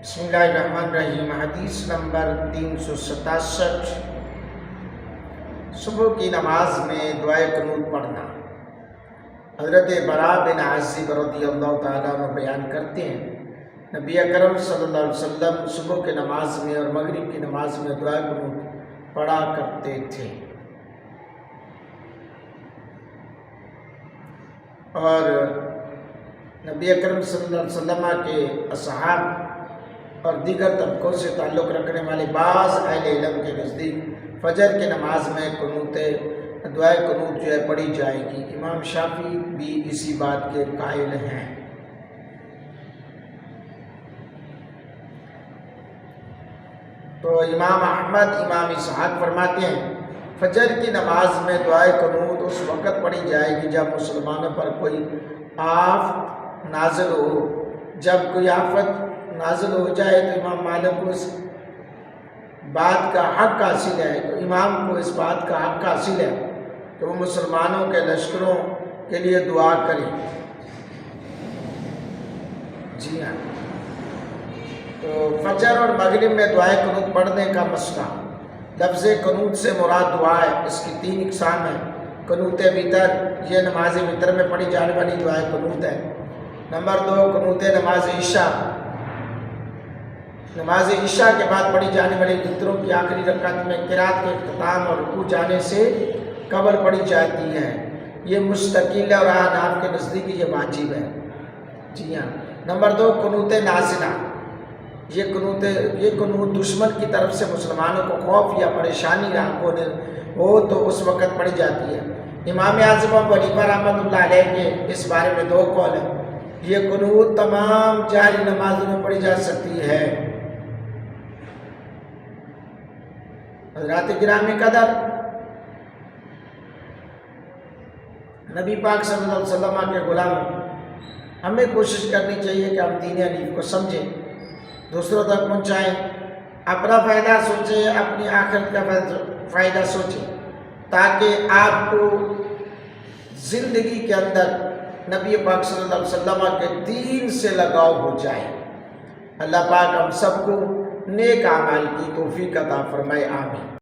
بسم اللہ الرحمن الرحیم۔ حدیث نمبر 367، صبح کی نماز میں دعائے قنوت پڑھنا۔ حضرت براء بن عازب رضی اللہ تعالیٰ عنہ بیان کرتے ہیں، نبی اکرم صلی اللہ علیہ وسلم صبح کی نماز میں اور مغرب کی نماز میں دعائے قنوت پڑھا کرتے تھے، اور نبی اکرم صلی اللہ علیہ وسلم کے اصحاب اور دیگر طبقوں سے تعلق رکھنے والے بعض اہل علم کے نزدیک فجر کی نماز میں دعائے قنوت جو ہے پڑھی جائے گی۔ امام شافعی بھی اسی بات کے قائل ہیں۔ تو امام احمد، امام اسحاق فرماتے ہیں فجر کی نماز میں دعائے قنوت اس وقت پڑھی جائے گی جب مسلمانوں پر کوئی آفت نازل ہو۔ جب کوئی آفت نازل ہو جائے تو امام مالک کو اس بات کا حق حاصل ہے، تو امام کو اس بات کا حق حاصل ہے کہ وہ مسلمانوں کے لشکروں کے لیے دعا کریں۔ جی ہاں، تو فجر اور مغرب میں دعائے قنوت پڑھنے کا مسئلہ۔ لفظ قنوت سے مراد دعا ہے۔ اس کی 3 اقسام ہیں۔ قنوت وتر، یہ نماز وتر میں پڑھی جانے والی دعائے قنوت ہے۔ نمبر 2، قنوت نماز عشاء، نماز عشاء کے بعد پڑھی جانے والی وتروں کی آخری رکعت میں قرات کے اختتام اور رکوع جانے سے قبل پڑھی جاتی ہے۔ یہ مستقل ہے اور احناف کے نزدیک یہ واجب ہے۔ جی ہاں۔ نمبر 2، قنوت نازلہ، یہ قنوت دشمن کی طرف سے مسلمانوں کو خوف یا پریشانی لاحق ہو تو اس وقت پڑھی جاتی ہے۔ امام اعظم ابو حنیفہ رحمۃ اللہ علیہ کے اس بارے میں 2 قول ہیں۔ یہ قنوت تمام جاری نمازوں میں پڑھی جا سکتی ہے۔ حضرات گرامی قدر، نبی پاک صلی اللہ علیہ وسلم کے غلام، ہمیں کوشش کرنی چاہیے کہ ہم دین حنیف کو سمجھیں، دوسروں تک پہنچائیں، اپنا فائدہ سوچیں، اپنی آخرت کا فائدہ سوچیں، تاکہ آپ کو زندگی کے اندر نبی پاک صلی اللہ علیہ وسلم کے دین سے لگاؤ ہو جائے۔ اللہ پاک ہم سب کو نیک اعمال کی توفیق عطا فرمائے، آمین۔